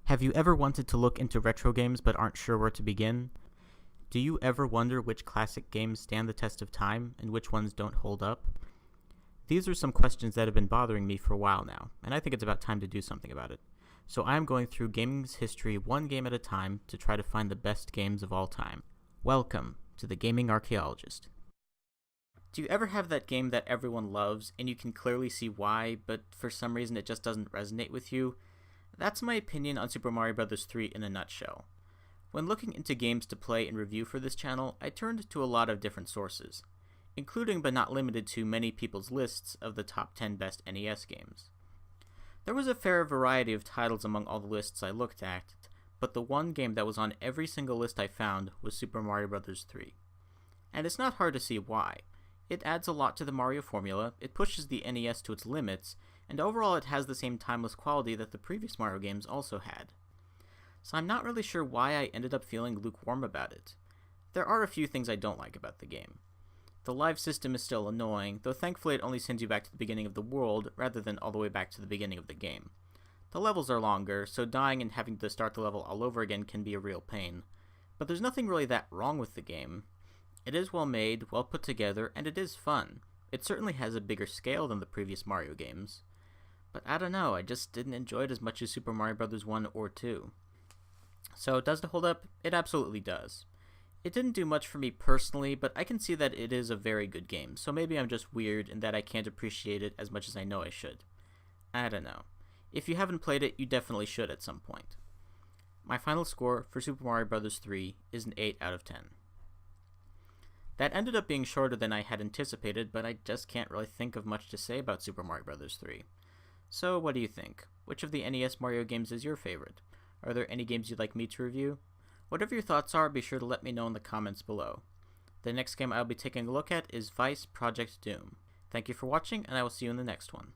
Have you ever wanted to look into retro games but aren't sure where to begin? Do you ever wonder which classic games stand the test of time and which ones don't hold up? These are some questions that have been bothering me for a while now, and I think it's about time to do something about it. So I'm going through gaming's history one game at a time to try to find the best games of all time. Welcome to the Gaming Archaeologist. Do you ever have that game that everyone loves and you can clearly see why, but for some reason it just doesn't resonate with you? That's my opinion on Super Mario Bros. 3 in a nutshell. When looking into games to play and review for this channel, I turned to a lot of different sources, including but not limited to many people's lists of the top 10 best NES games. There was a fair variety of titles among all the lists I looked at, but the one game that was on every single list I found was Super Mario Bros. 3. And it's not hard to see why. It adds a lot to the Mario formula, it pushes the NES to its limits, and overall it has the same timeless quality that the previous Mario games also had. So I'm not really sure why I ended up feeling lukewarm about it. There are a few things I don't like about the game. The live system is still annoying, though thankfully it only sends you back to the beginning of the world rather than all the way back to the beginning of the game. The levels are longer, so dying and having to start the level all over again can be a real pain. But there's nothing really that wrong with the game. It is well made, well put together, and it is fun. It certainly has a bigger scale than the previous Mario games. But I don't know, I just didn't enjoy it as much as Super Mario Bros. 1 or 2. So does it hold up? It absolutely does. It didn't do much for me personally, but I can see that it is a very good game, so maybe I'm just weird in that I can't appreciate it as much as I know I should. I don't know. If you haven't played it, you definitely should at some point. My final score for Super Mario Bros. 3 is an 8 out of 10. That ended up being shorter than I had anticipated, but I just can't really think of much to say about Super Mario Bros. 3. So what do you think? Which of the NES Mario games is your favorite? Are there any games you'd like me to review? Whatever your thoughts are, be sure to let me know in the comments below. The next game I'll be taking a look at is Vice Project Doom. Thank you for watching, and I will see you in the next one.